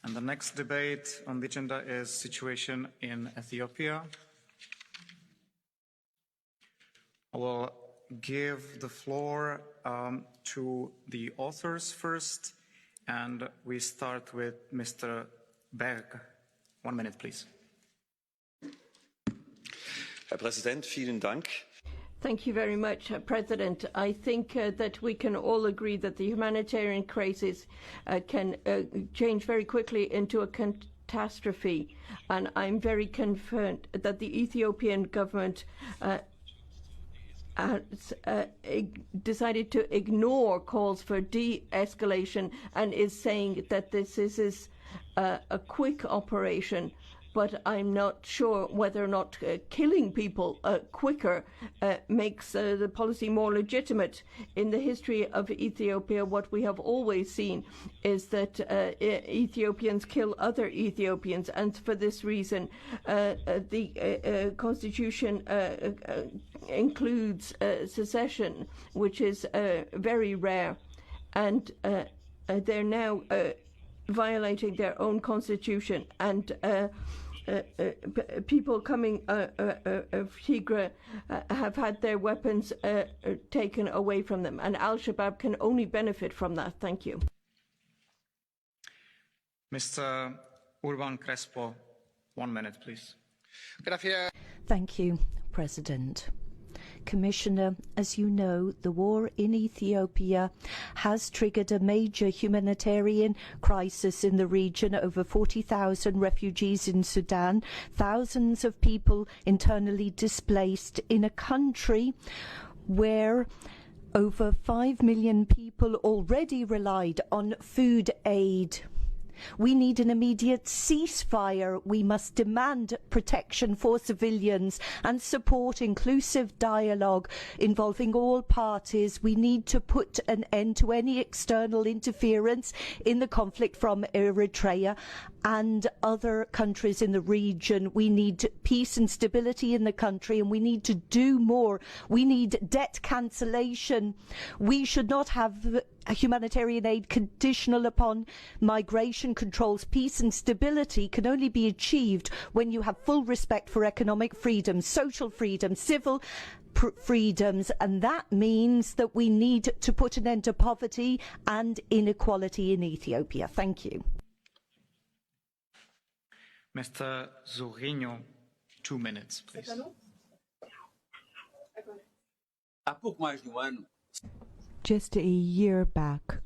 And the next debate on the agenda is situation in Ethiopia. I will give the floor to the authors first, and we start with Mr. Berg. 1 minute, please. Herr Präsident, vielen Dank. Thank you very much, President. I think that we can all agree that the humanitarian crisis can change very quickly into a catastrophe, and I'm very concerned that the Ethiopian government has decided to ignore calls for de-escalation and is saying that this is a quick operation. But I'm not sure whether or not killing people quicker makes the policy more legitimate. In the history of Ethiopia, what we have always seen is that Ethiopians kill other Ethiopians, and for this reason, the constitution includes secession, which is very rare, and they're now violating their own constitution, and people coming of Tigray have had their weapons taken away from them, and Al-Shabaab can only benefit from that. Thank you. Mr. Urban Crespo, 1 minute, please. Thank you, President. Commissioner, as you know, the war in Ethiopia has triggered a major humanitarian crisis in the region. Over 40,000 refugees in Sudan, thousands of people internally displaced in a country where over 5 million people already relied on food aid. We need an immediate ceasefire. We must demand protection for civilians and support inclusive dialogue involving all parties. We need to put an end to any external interference in the conflict from Eritrea and other countries in the region. We need peace and stability in the country, and we need to do more. We need debt cancellation. We should not have humanitarian aid conditional upon migration controls. Peace and stability can only be achieved when you have full respect for economic freedoms, social freedoms, civil freedoms, and that means that we need to put an end to poverty and inequality in Ethiopia. Thank you. Mr. Zorrinho, 2 minutes, please. Just a year back,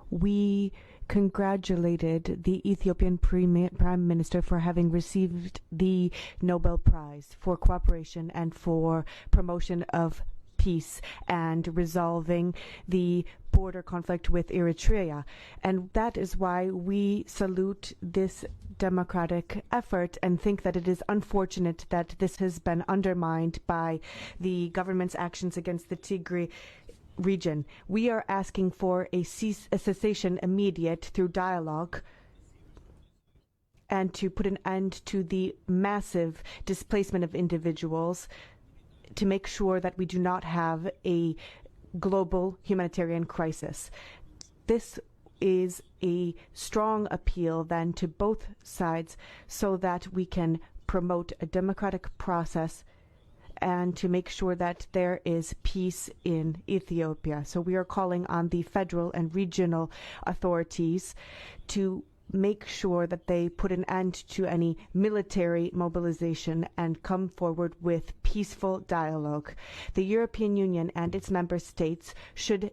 we congratulated the Ethiopian Prime Minister for having received the Nobel Prize for cooperation and for promotion of peace and resolving the border conflict with Eritrea. And that is why we salute this democratic effort and think that it is unfortunate that this has been undermined by the government's actions against the Tigray region. We are asking for a cessation immediate through dialogue and to put an end to the massive displacement of individuals, to make sure that we do not have a global humanitarian crisis. This is a strong appeal then to both sides so that we can promote a democratic process and to make sure that there is peace in Ethiopia. So we are calling on the federal and regional authorities to make sure that they put an end to any military mobilization and come forward with peaceful dialogue. The European Union and its member states should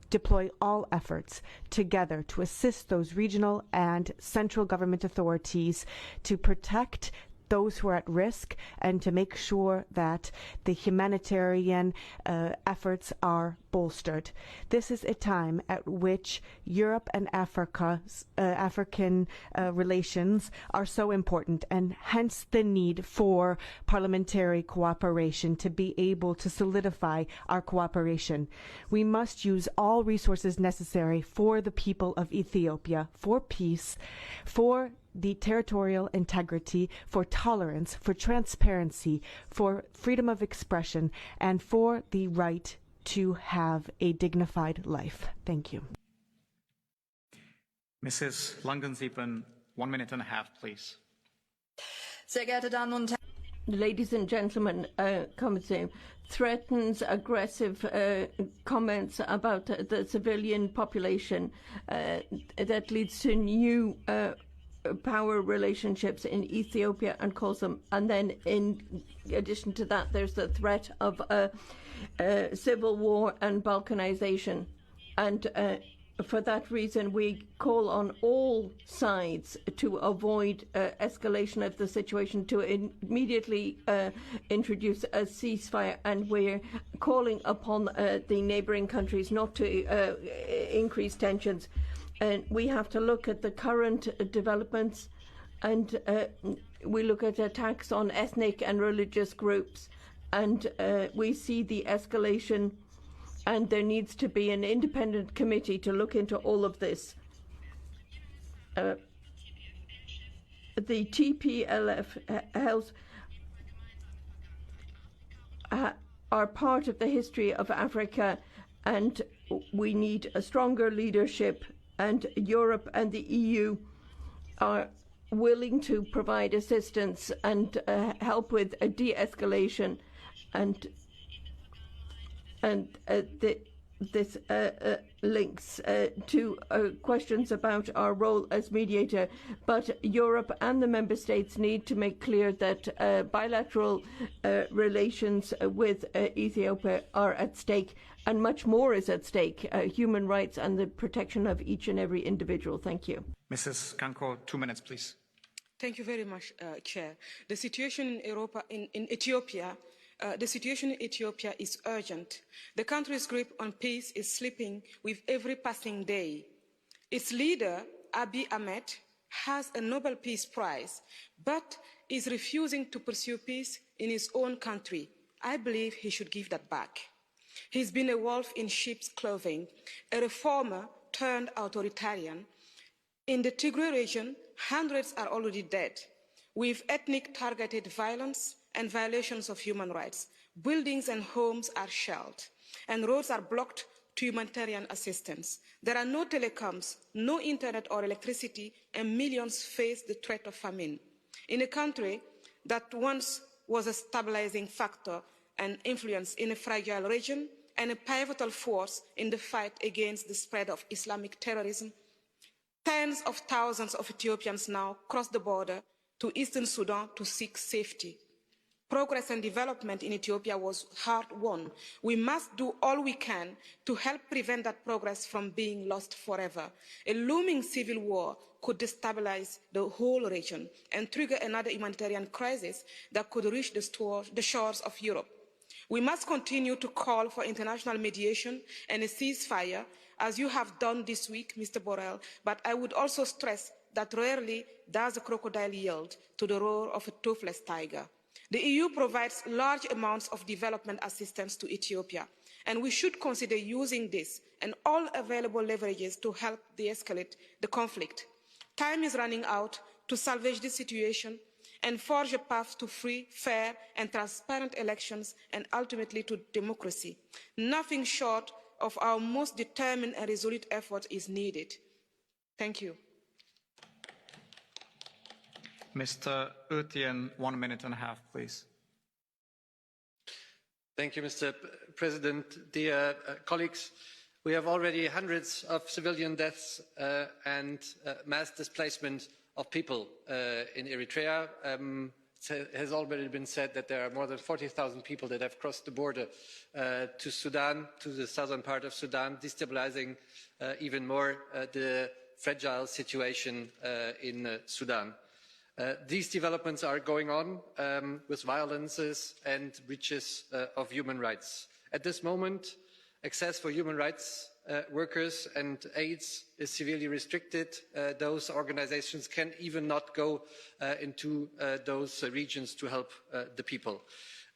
deploy all efforts together to assist those regional and central government authorities to protect those who are at risk and to make sure that the humanitarian efforts are bolstered. This is a time at which Europe and African relations are so important, and hence the need for parliamentary cooperation to be able to solidify our cooperation. We must use all resources necessary for the people of Ethiopia, for peace, for the territorial integrity, for tolerance, for transparency, for freedom of expression, and for the right to have a dignified life. Thank you. Mrs. Langensiepen, 1 minute and a half, please. Sehr geehrte Damen und Herren. Ladies and gentlemen, Committee threatens aggressive comments about the civilian population that leads to new power relationships in Ethiopia and calls them. And then in addition to that, there's the threat of civil war and balkanization. And for that reason, we call on all sides to avoid escalation of the situation, to immediately introduce a ceasefire, and we're calling upon the neighbouring countries not to increase tensions. And we have to look at the current developments, and we look at attacks on ethnic and religious groups, and we see the escalation. And there needs to be an independent committee to look into all of this. The TPLF are part of the history of Africa, and we need a stronger leadership, and Europe and the EU are willing to provide assistance and help with a de-escalation, and this links to questions about our role as mediator. But Europe and the member states need to make clear that bilateral relations with Ethiopia are at stake, and much more is at stake: human rights and the protection of each and every individual. Thank you. Mrs. Kanko, 2 minutes, please. Thank you very much, Chair. The situation in Ethiopia. The situation in Ethiopia is urgent. The country's grip on peace is slipping with every passing day. Its leader, Abiy Ahmed, has a Nobel Peace Prize, but is refusing to pursue peace in his own country. I believe he should give that back. He's been a wolf in sheep's clothing, a reformer turned authoritarian. In the Tigray region, hundreds are already dead, with ethnic targeted violence and violations of human rights. Buildings and homes are shelled, and roads are blocked to humanitarian assistance. There are no telecoms, no internet or electricity, and millions face the threat of famine. In a country that once was a stabilizing factor and influence in a fragile region and a pivotal force in the fight against the spread of Islamic terrorism, tens of thousands of Ethiopians now cross the border to eastern Sudan to seek safety. Progress and development in Ethiopia was hard-won. We must do all we can to help prevent that progress from being lost forever. A looming civil war could destabilize the whole region and trigger another humanitarian crisis that could reach the shores of Europe. We must continue to call for international mediation and a ceasefire, as you have done this week, Mr. Borrell, but I would also stress that rarely does a crocodile yield to the roar of a toothless tiger. The EU provides large amounts of development assistance to Ethiopia, and we should consider using this and all available leverages to help de-escalate the conflict. Time is running out to salvage this situation and forge a path to free, fair and transparent elections and ultimately to democracy. Nothing short of our most determined and resolute effort is needed. Thank you. Mr. Oetjen, 1 minute and a half, please. Thank you, Mr. President. Dear colleagues, we have already hundreds of civilian deaths and mass displacement of people in Eritrea. It has already been said that there are more than 40,000 people that have crossed the border to Sudan, to the southern part of Sudan, destabilizing even more the fragile situation in Sudan. These developments are going on with violences and breaches of human rights. At this moment, access for human rights workers and aids is severely restricted. Those organizations can even not go into those regions to help the people.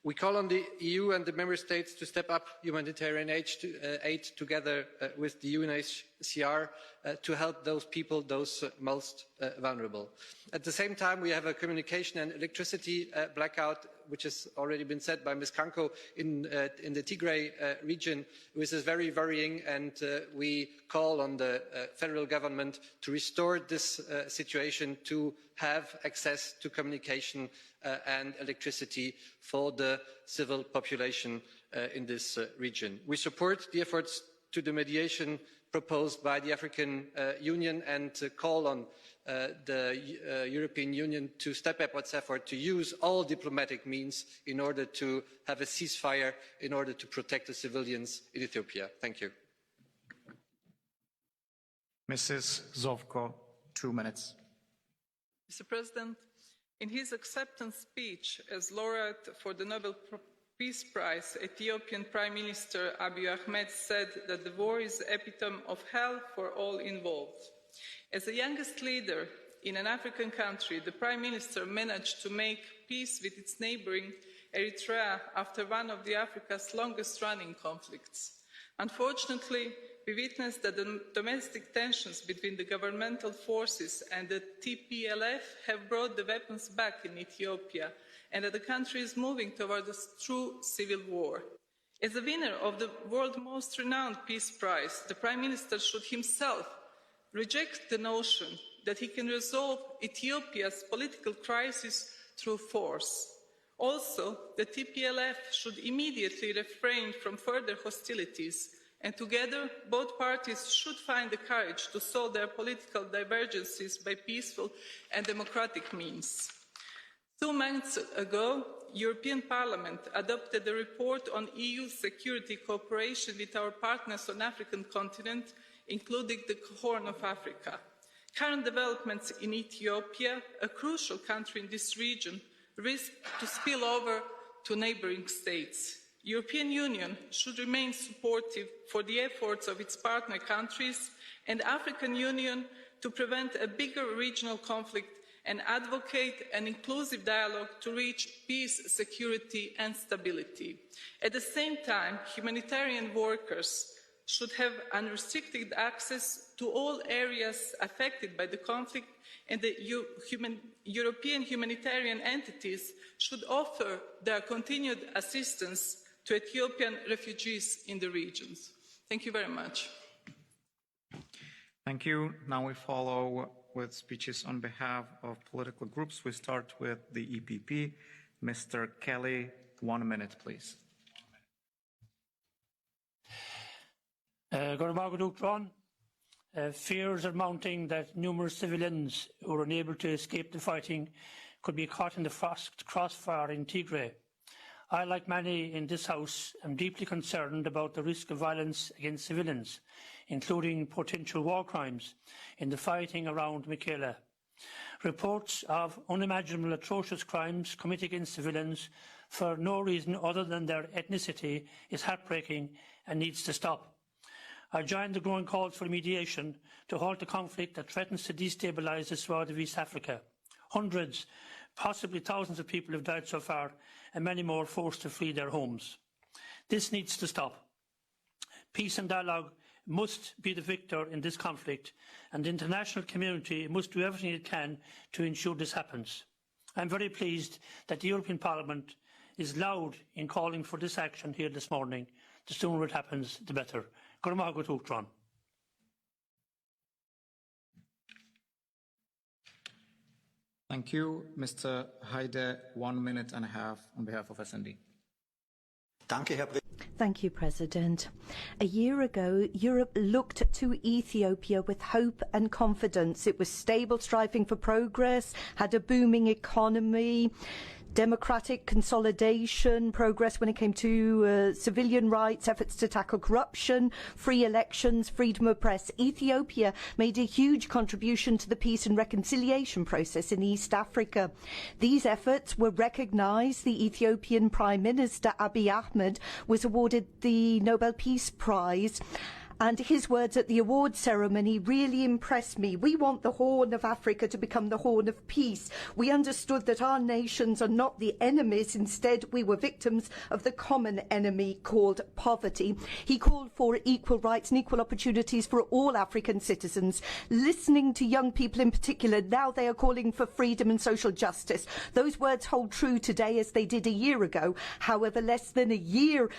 We call on the EU and the member states to step up humanitarian aid together with the UNHCR UNHCR to help those people, those most vulnerable. At the same time, we have a communication and electricity blackout, which has already been said by Ms. Kanko in the Tigray region, which is very worrying, and we call on the federal government to restore this situation, to have access to communication and electricity for the civil population in this region. We support the efforts to the mediation proposed by the African Union and call on the European Union to step up its effort to use all diplomatic means in order to have a ceasefire, in order to protect the civilians in Ethiopia. Thank you. Mrs. Zovko, 2 minutes. Mr. President, in his acceptance speech as laureate for the Nobel Peace Prize, Ethiopian Prime Minister Abiy Ahmed said that the war is the epitome of hell for all involved. As the youngest leader in an African country, the Prime Minister managed to make peace with its neighbouring Eritrea after one of Africa's longest-running conflicts. Unfortunately, we witnessed that the domestic tensions between the governmental forces and the TPLF have brought the weapons back in Ethiopia, and that the country is moving towards a true civil war. As the winner of the world's most renowned Peace Prize, the Prime Minister should himself reject the notion that he can resolve Ethiopia's political crisis through force. Also, the TPLF should immediately refrain from further hostilities, and together both parties should find the courage to solve their political divergences by peaceful and democratic means. 2 months ago, the European Parliament adopted a report on EU security cooperation with our partners on the African continent, including the Horn of Africa. Current developments in Ethiopia, a crucial country in this region, risk to spill over to neighbouring states. The European Union should remain supportive for the efforts of its partner countries and the African Union to prevent a bigger regional conflict and advocate an inclusive dialogue to reach peace, security and stability. At the same time, humanitarian workers should have unrestricted access to all areas affected by the conflict, and the European humanitarian entities should offer their continued assistance to Ethiopian refugees in the regions. Thank you very much. Thank you. Now we follow with speeches on behalf of political groups. We start with the EPP. Mr. Kelly, 1 minute, please. Fears are mounting that numerous civilians who are unable to escape the fighting could be caught in the crossfire in Tigray. I, like many in this House, am deeply concerned about the risk of violence against civilians, including potential war crimes, in the fighting around Mekelle. Reports of unimaginable atrocious crimes committed against civilians for no reason other than their ethnicity is heartbreaking and needs to stop. I join the growing calls for mediation to halt the conflict that threatens to destabilise the sward of East Africa. Hundreds, possibly thousands of people have died so far, and many more forced to flee their homes. This needs to stop. Peace and dialogue must be the victor in this conflict, and the international community must do everything it can to ensure this happens. I am very pleased that the European Parliament is loud in calling for this action here this morning. The sooner it happens, the better. Thank you. Mr. Heide, 1 minute and a half on behalf of SND. Thank you, President. A year ago, Europe looked to Ethiopia with hope and confidence. It was stable, striving for progress, had a booming economy, democratic consolidation, progress when it came to civilian rights, efforts to tackle corruption, free elections, freedom of press. Ethiopia made a huge contribution to the peace and reconciliation process in East Africa. These efforts were recognised. The Ethiopian Prime Minister Abiy Ahmed was awarded the Nobel Peace Prize. And his words at the awards ceremony really impressed me. We want the Horn of Africa to become the Horn of Peace. We understood that our nations are not the enemies. Instead, we were victims of the common enemy called poverty. He called for equal rights and equal opportunities for all African citizens. Listening to young people in particular, now they are calling for freedom and social justice. Those words hold true today as they did a year ago. However, less than a year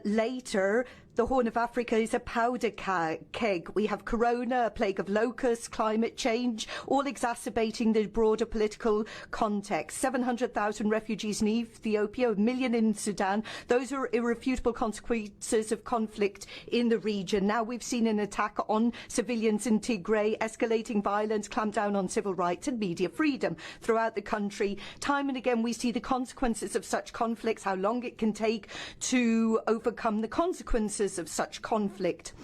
later, the Horn of Africa is a powder keg. We have corona, a plague of locusts, climate change, all exacerbating the broader political context. 700,000 refugees in Ethiopia, 1 million in Sudan. Those are irrefutable consequences of conflict in the region. Now we've seen an attack on civilians in Tigray, escalating violence, clampdown on civil rights and media freedom throughout the country. Time and again we see the consequences of such conflicts, how long it can take to overcome the consequences of such conflict.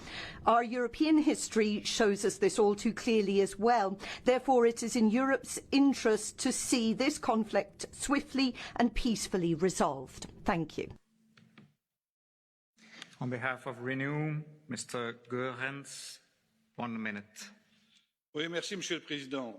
Our European history shows us this all too clearly as well. Therefore, it is in Europe's interest to see this conflict swiftly and peacefully resolved. Thank you. On behalf of Renew, Mr. Goerens, 1 minute. Oui, merci, Monsieur le Président.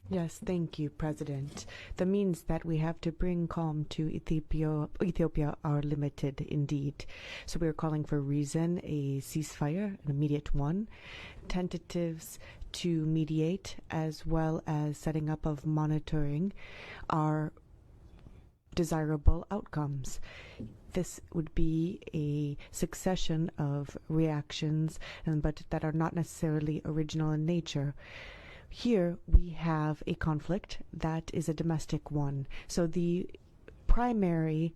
Yes, thank you, President. The means that we have to bring calm to Ethiopia are limited indeed. So we are calling for reason, a ceasefire, an immediate one, tentatives to mediate, as well as setting up of monitoring are desirable outcomes. This would be a succession of reactions, but that are not necessarily original in nature. Here we have a conflict that is a domestic one. So the primary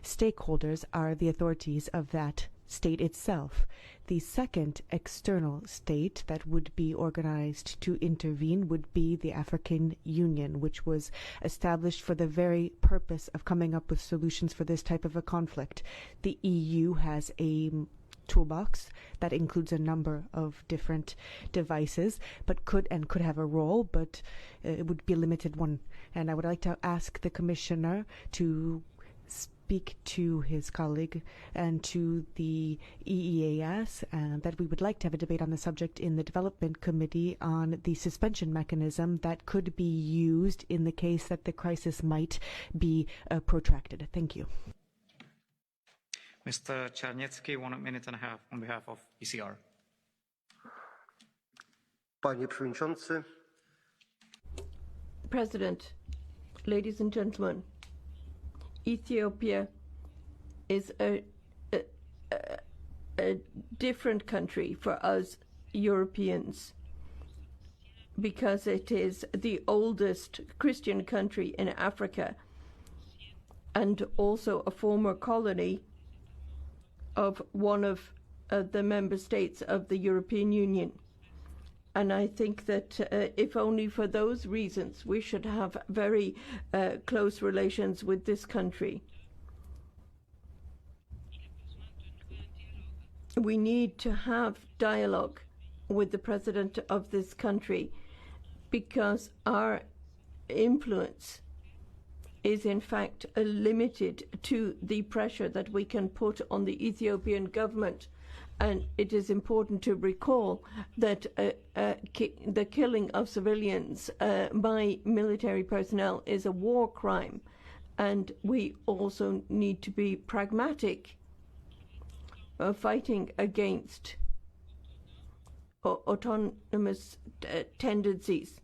stakeholders are the authorities of that state itself. The second external state that would be organized to intervene would be the African Union, which was established for the very purpose of coming up with solutions for this type of a conflict. The EU has a toolbox that includes a number of different devices, but could have a role, but it would be a limited one. And I would like to ask the Commissioner to speak to his colleague and to the EEAS, and that we would like to have a debate on the subject in the Development Committee on the suspension mechanism that could be used in the case that the crisis might be protracted. Thank you. Mr. Czarniecki, 1 minute and a half on behalf of ECR. Panie Przewodniczący. President, ladies and gentlemen, Ethiopia is a different country for us Europeans because it is the oldest Christian country in Africa and also a former colony of one of the member states of the European Union. And I think that if only for those reasons, we should have very close relations with this country. We need to have dialogue with the president of this country because our influence is in fact limited to the pressure that we can put on the Ethiopian government. And it is important to recall that the killing of civilians by military personnel is a war crime. And we also need to be pragmatic, fighting against autonomous tendencies.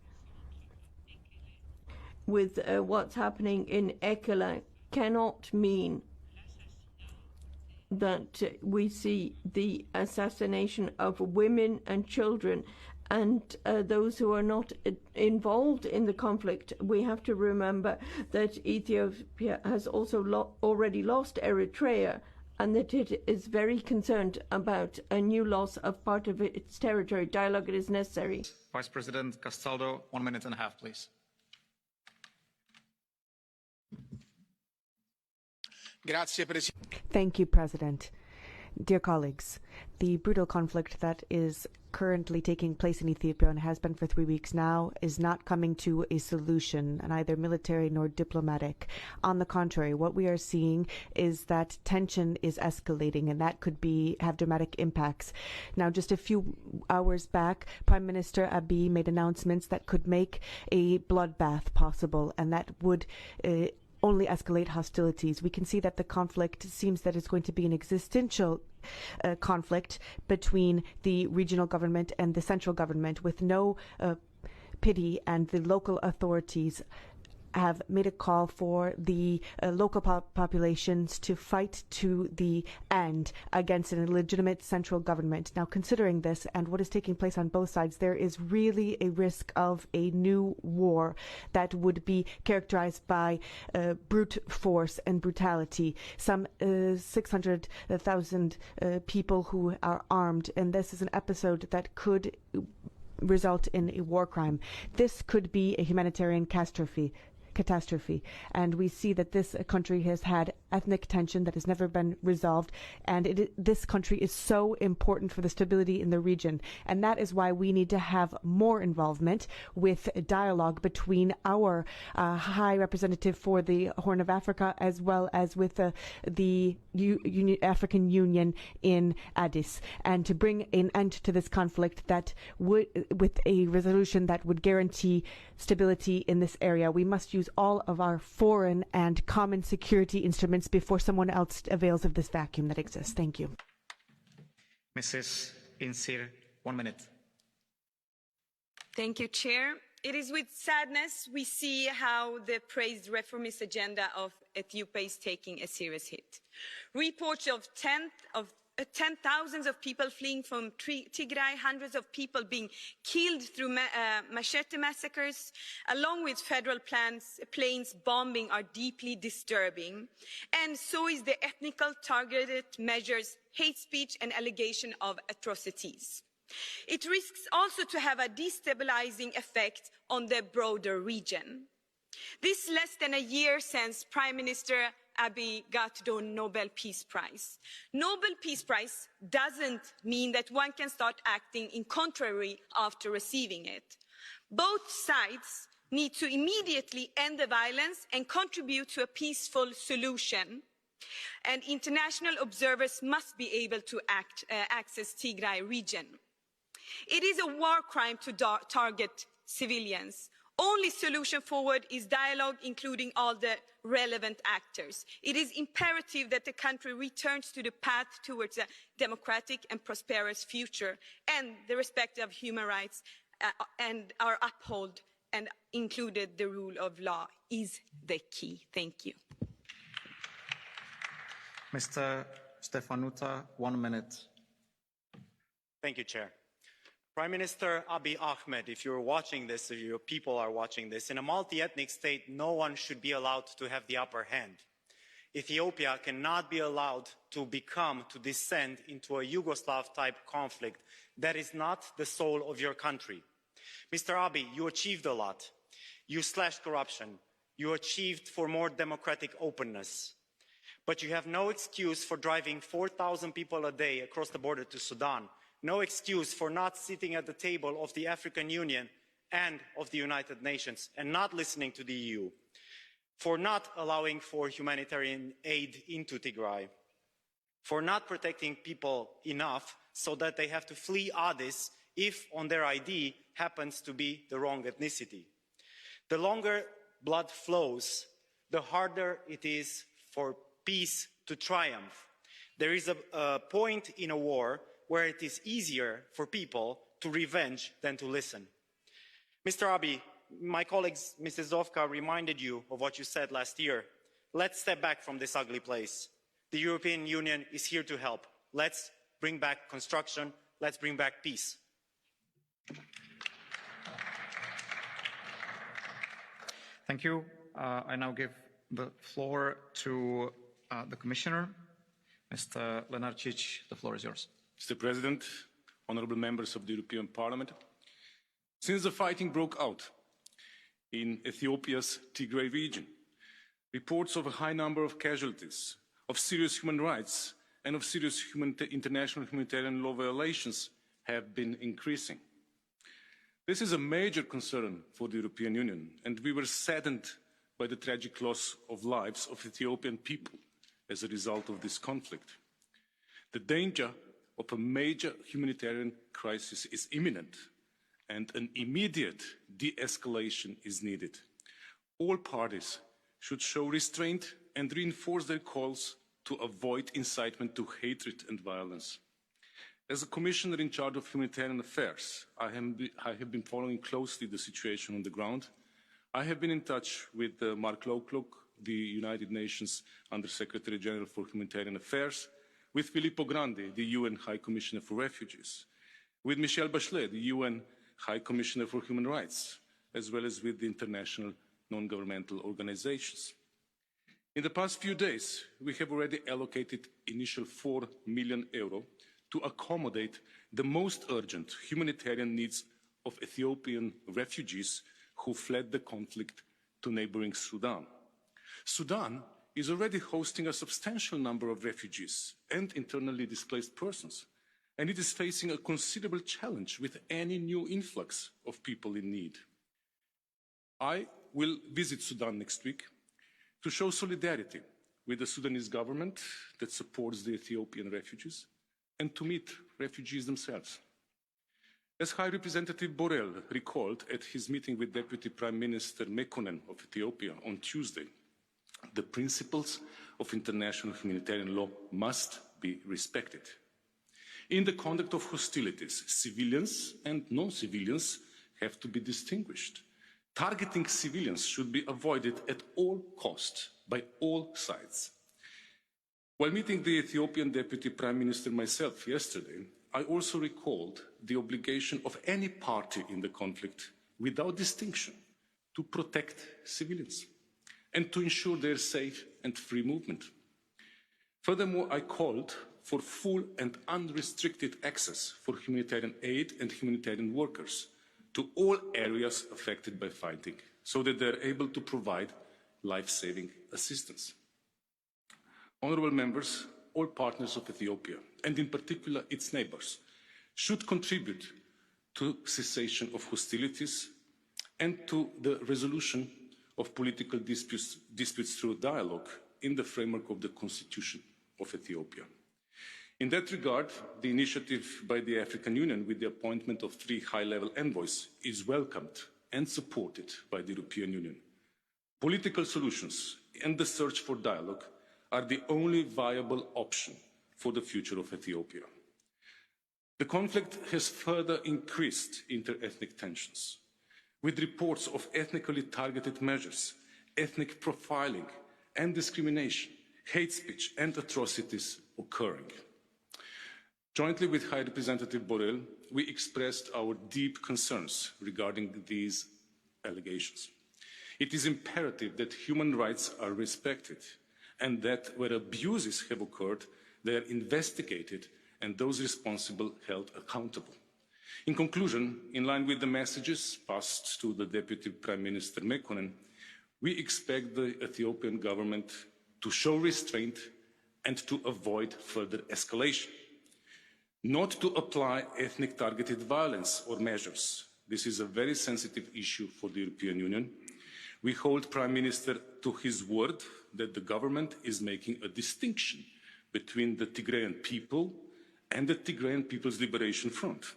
With what's happening in Ekela cannot mean that we see the assassination of women and children and those who are not involved in the conflict. We have to remember that Ethiopia has also already lost Eritrea and that it is very concerned about a new loss of part of its territory. Dialogue is necessary. Vice President Castaldo, 1 minute and a half, please. Thank you, President. Dear colleagues, the brutal conflict that is currently taking place in Ethiopia and has been for 3 weeks now is not coming to a solution, neither military nor diplomatic. On the contrary, what we are seeing is that tension is escalating, and that could have dramatic impacts. Now, just a few hours back, Prime Minister Abiy made announcements that could make a bloodbath possible, and that would only escalate hostilities. We can see that the conflict seems that it's going to be an existential conflict between the regional government and the central government, with no pity, and the local authorities have made a call for the local populations to fight to the end against an illegitimate central government. Now, considering this and what is taking place on both sides, there is really a risk of a new war that would be characterized by brute force and brutality. Some 600,000 people who are armed, and this is an episode that could result in a war crime. This could be a humanitarian catastrophe, and we see that this country has had ethnic tension that has never been resolved, and this country is so important for the stability in the region, and that is why we need to have more involvement with dialogue between our High Representative for the Horn of Africa as well as with the African Union in Addis, and to bring an end to this conflict that would, with a resolution that would guarantee stability in this area. We must use all of our foreign and common security instruments before someone else avails of this vacuum that exists. Thank you. Mrs. Insir, 1 minute. Thank you, Chair. It is with sadness we see how the praised reformist agenda of Ethiopia is taking a serious hit. Reports of thousands of people fleeing from Tigray, hundreds of people being killed through machete massacres, along with federal planes bombing, are deeply disturbing. And so is the ethnical targeted measures, hate speech and allegation of atrocities. It risks also to have a destabilizing effect on the broader region. This less than a year since Prime Minister Abiy got the Nobel Peace Prize. Nobel Peace Prize doesn't mean that one can start acting in contrary after receiving it. Both sides need to immediately end the violence and contribute to a peaceful solution. And international observers must be able to access Tigray region. It is a war crime to target civilians. Only solution forward is dialogue, including all the relevant actors. It is imperative that the country returns to the path towards a democratic and prosperous future, and the respect of human rights and are upheld and included the rule of law is the key. Thank you. Mr. Stefanuta, 1 minute. Thank you, Chair. Prime Minister Abiy Ahmed, if you're watching this, if your people are watching this, in a multi-ethnic state, no one should be allowed to have the upper hand. Ethiopia cannot be allowed to descend into a Yugoslav-type conflict. That is not the soul of your country. Mr. Abiy, you achieved a lot. You slashed corruption. You achieved for more democratic openness. But you have no excuse for driving 4,000 people a day across the border to Sudan. No excuse for not sitting at the table of the African Union and of the United Nations and not listening to the EU, for not allowing for humanitarian aid into Tigray, for not protecting people enough so that they have to flee Addis if on their ID happens to be the wrong ethnicity. The longer blood flows, the harder it is for peace to triumph. There is a point in a war where it is easier for people to revenge than to listen. Mr. Abiy, my colleagues, Mrs. Zovka, reminded you of what you said last year. Let's step back from this ugly place. The European Union is here to help. Let's bring back construction. Let's bring back peace. Thank you. I now give the floor to the Commissioner. Mr. Lenarčič, the floor is yours. Mr. President, honourable members of the European Parliament, since the fighting broke out in Ethiopia's Tigray region, reports of a high number of casualties, of serious human rights and of serious international humanitarian law violations have been increasing. This is a major concern for the European Union, and we were saddened by the tragic loss of lives of Ethiopian people as a result of this conflict. The danger of a major humanitarian crisis is imminent, and an immediate de-escalation is needed. All parties should show restraint and reinforce their calls to avoid incitement to hatred and violence. As a Commissioner in charge of humanitarian affairs, I have been following closely the situation on the ground. I have been in touch with Mark Lowcock, the United Nations Under-Secretary General for Humanitarian Affairs, with Filippo Grandi, the UN High Commissioner for Refugees, with Michelle Bachelet, the UN High Commissioner for Human Rights, as well as with the international non-governmental organizations. In the past few days, we have already allocated initial €4 million to accommodate the most urgent humanitarian needs of Ethiopian refugees who fled the conflict to neighbouring Sudan. Sudan is already hosting a substantial number of refugees and internally displaced persons, and it is facing a considerable challenge with any new influx of people in need. I will visit Sudan next week to show solidarity with the Sudanese government that supports the Ethiopian refugees and to meet refugees themselves. As High Representative Borrell recalled at his meeting with Deputy Prime Minister Mekkonen of Ethiopia on Tuesday, the principles of international humanitarian law must be respected. In the conduct of hostilities, civilians and non-civilians have to be distinguished. Targeting civilians should be avoided at all costs by all sides. While meeting the Ethiopian Deputy Prime Minister myself yesterday, I also recalled the obligation of any party in the conflict, without distinction, to protect civilians and to ensure their safe and free movement. Furthermore, I called for full and unrestricted access for humanitarian aid and humanitarian workers to all areas affected by fighting, so that they're able to provide life-saving assistance. Honourable members, all partners of Ethiopia, and in particular its neighbours, should contribute to cessation of hostilities and to the resolution of political disputes through dialogue in the framework of the Constitution of Ethiopia. In that regard, the initiative by the African Union with the appointment of 3 high-level envoys is welcomed and supported by the European Union. Political solutions and the search for dialogue are the only viable option for the future of Ethiopia. The conflict has further increased inter-ethnic tensions, with reports of ethnically targeted measures, ethnic profiling and discrimination, hate speech and atrocities occurring. Jointly with High Representative Borrell, we expressed our deep concerns regarding these allegations. It is imperative that human rights are respected and that where abuses have occurred, they are investigated and those responsible held accountable. In conclusion, in line with the messages passed to the Deputy Prime Minister Mekkonen, we expect the Ethiopian government to show restraint and to avoid further escalation. Not to apply ethnic targeted violence or measures. This is a very sensitive issue for the European Union. We hold Prime Minister to his word that the government is making a distinction between the Tigrayan people and the Tigrayan People's Liberation Front.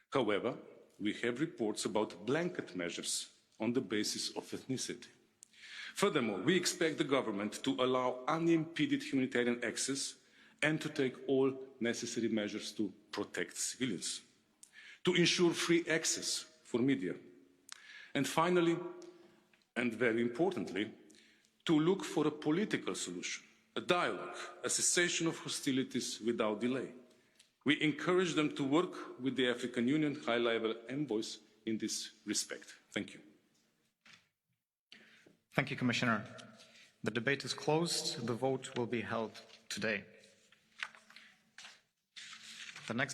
However, we have reports about blanket measures on the basis of ethnicity. Furthermore, we expect the government to allow unimpeded humanitarian access and to take all necessary measures to protect civilians, to ensure free access for media, and finally, and very importantly, to look for a political solution, a dialogue, a cessation of hostilities without delay. We encourage them to work with the African Union high-level envoys in this respect. Thank you. Thank you, Commissioner. The debate is closed. The vote will be held today. The next